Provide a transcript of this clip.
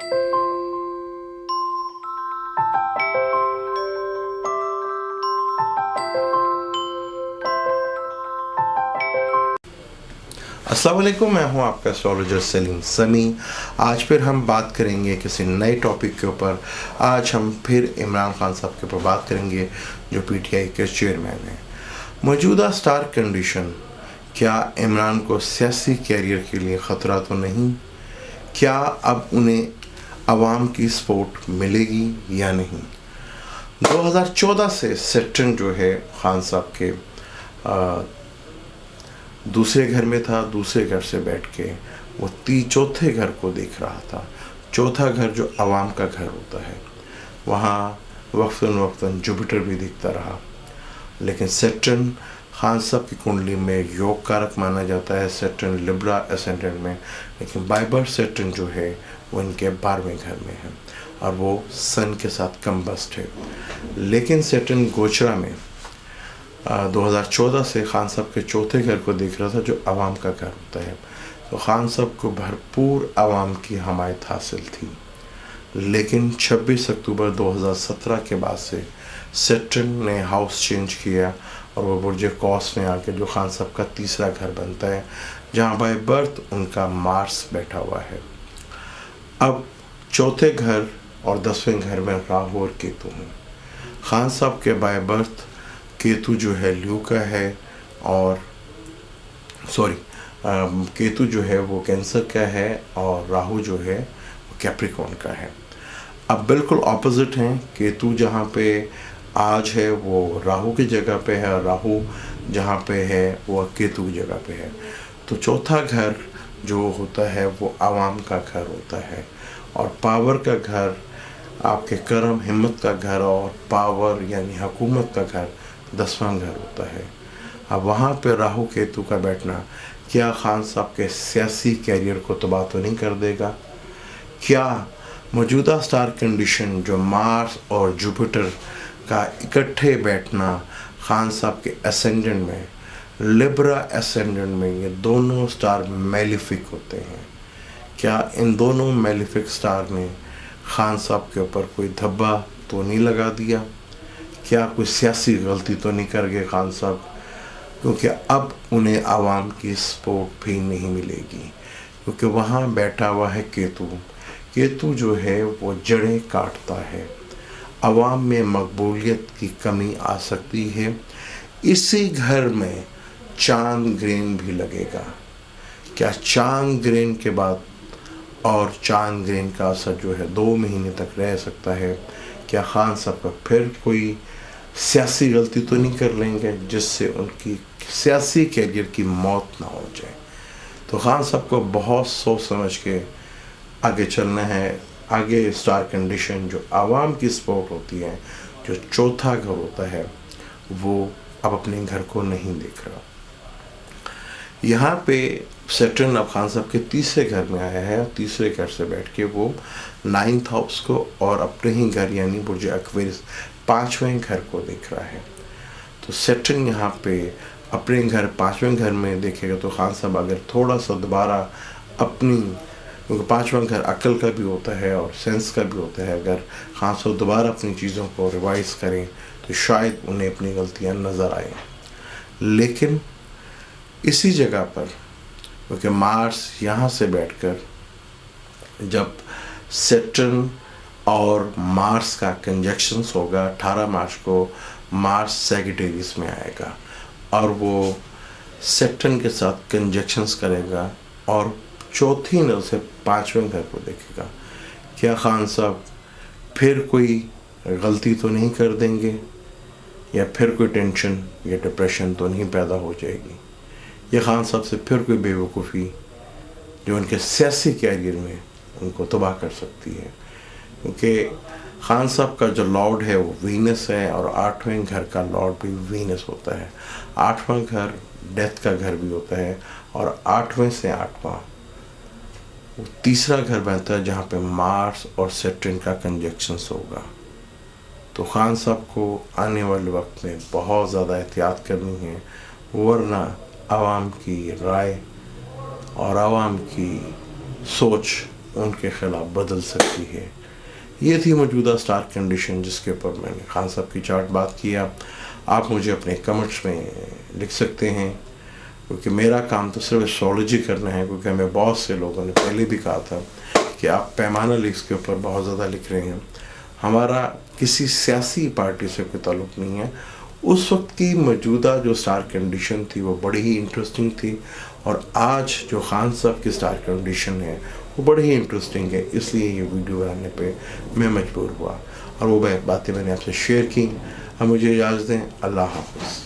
अस्सलाम वालेकुम, मैं हूं आपका एस्ट्रोलॉजर सलीम समी। आज फिर हम बात करेंगे किसी नए टॉपिक के ऊपर। आज हम फिर इमरान खान साहब के ऊपर बात करेंगे जो पीटीआई के चेयरमैन हैं। मौजूदा स्टार कंडीशन, क्या इमरान को सियासी कैरियर के लिए ख़तरा तो नहीं? क्या अब उन्हें आवाम की सपोर्ट मिलेगी या नहीं? 2014 से सेटन जो है खान साहब के दूसरे घर में था। दूसरे घर से बैठ के वो चौथे घर को देख रहा था। चौथा घर जो आवाम का घर होता है, वहाँ वक्तन वक्तन जुपिटर भी दिखता रहा। लेकिन सेटन खान साहब की कुंडली में योग कारक माना जाता है, सेटन लिब्रा एसेंडेंट में। लेकिन बाय बर्थ सेटन जो है वो इनके 12वें घर में है और वो सन के साथ कम्बस्ट है। लेकिन सेटन गोचरा में 2014 से खान साहब के चौथे घर को देख रहा था जो आवाम का घर होता है। तो खान साहब को भरपूर आवाम की हमायत हासिल थी। लेकिन 26 अक्टूबर 2017 के बाद से सेटन ने हाउस चेंज किया और वो बुर्ज कौस में आके जो खान साहब का तीसरा घर बनता है, जहाँ बाय बर्थ उनका मार्स बैठा हुआ है। अब चौथे घर और 10वें घर में राहु और केतु हैं। खान साहब के बाय बर्थ केतु जो है ल्यू का है और केतु जो है वो कैंसर का है और राहु जो है वो कैप्रिकॉर्न का है। अब बिल्कुल ऑपोजिट हैं। केतु जहाँ पे आज है वो राहु की जगह पे है और राहु जहाँ पे है वो केतु की जगह पे है। तो चौथा घर जो होता है वो आवाम का घर होता है और पावर का घर, आपके कर्म हिम्मत का घर और पावर यानी हुकूमत का घर 10वां घर होता है। अब वहाँ पे राहु केतु का बैठना क्या खान साहब के सियासी कैरियर को तबाह तो नहीं कर देगा? क्या मौजूदा स्टार कंडीशन जो मार्स और जुपिटर का इकट्ठे बैठना खान साहब के एसेंडेंट में, लिब्रा एसेंडेंट में, ये दोनों स्टार मैलिफिक होते हैं। क्या इन दोनों मैलिफिक स्टार ने खान साहब के ऊपर कोई धब्बा तो नहीं लगा दिया? क्या कोई सियासी गलती तो नहीं कर गए खान साहब? क्योंकि अब उन्हें आवाम की सपोर्ट भी नहीं मिलेगी, क्योंकि वहाँ बैठा हुआ है केतु। केतु जो है वो जड़ें काटता है। आवाम में मकबूलियत की कमी आ सकती है। इसी घर में चांद ग्रेन भी लगेगा। क्या चांद ग्रेन के बाद और चांद ग्रेन का असर जो है 2 महीने तक रह सकता है? क्या खान साहब का फिर कोई सियासी गलती तो नहीं कर लेंगे जिससे उनकी सियासी कैरियर की मौत ना हो जाए? तो खान साहब को बहुत सोच समझ के आगे चलना है। आगे स्टार कंडीशन जो आवाम की सपोर्ट होती है, जो चौथा घर होता है, वो अब अपने घर को नहीं देख रहा। यहाँ पे सेटन अब खान साहब के तीसरे घर में आया है। तीसरे घर से बैठ के वो 9th हाउस को और अपने ही घर यानी बुर्ज एक्वेरियस 5वें घर को देख रहा है। तो सेटन यहाँ पे अपने घर 5वें घर में देखेगा तो खान साहब अगर थोड़ा सा दोबारा अपनी, क्योंकि 5वां घर अक्ल का भी होता है और सेंस का भी होता है, अगर खान साहब दोबारा अपनी चीज़ों को रिवाइज करें तो शायद उन्हें अपनी गलतियाँ नज़र आए। लेकिन इसी जगह पर, क्योंकि मार्स यहाँ से बैठकर जब सेटन और मार्स का कंजक्शंस होगा 18 मार्च को, मार्स सैजिटेरियस में आएगा और वो सेटन के साथ कंजक्शंस करेगा और चौथी नज़र से 5वें घर को देखेगा। क्या खान साहब फिर कोई गलती तो नहीं कर देंगे या फिर कोई टेंशन या डिप्रेशन तो नहीं पैदा हो जाएगी? या खान साहब से फिर कोई बेवकूफ़ी जो उनके सियासी कैरियर में उनको तबाह कर सकती है? क्योंकि खान साहब का जो लॉर्ड है वो वीनस है और 8वें घर का लॉर्ड भी वीनस होता है। 8वां घर डेथ का घर भी होता है और 8वें से 8वां वो तीसरा घर बनता है जहाँ पे मार्स और सेटर्न का कंजक्शंस होगा। तो खान साहब को आने वाले वक्त में बहुत ज़्यादा एहतियात करनी है, वरना आवाम की राय और आवाम की सोच ان کے خلاف بدل سکتی ہے. یہ تھی موجودہ اسٹار کنڈیشن جس کے اوپر میں نے خان صاحب کی چارٹ بات کیا. آپ مجھے اپنے کمنٹس میں لکھ سکتے ہیں، کیونکہ میرا کام تو صرف ایسٹرالوجی کرنا ہے، کیونکہ ہمیں بہت سے لوگوں نے پہلے بھی کہا تھا کہ آپ پیمانہ لیکس کے اوپر بہت زیادہ لکھ رہے ہیں. ہمارا کسی سیاسی پارٹی سے کوئی تعلق نہیں ہے. اس وقت کی موجودہ جو اسٹار کنڈیشن تھی وہ بڑی ہی انٹرسٹنگ تھی، اور آج جو خان صاحب کی اسٹار کنڈیشن ہے وہ بڑی ہی انٹرسٹنگ ہے. اس لیے یہ ویڈیو بنانے پہ میں مجبور ہوا، اور وہ باتیں میں نے آپ سے شیئر کی. اب مجھے اجازت دیں. اللہ حافظ.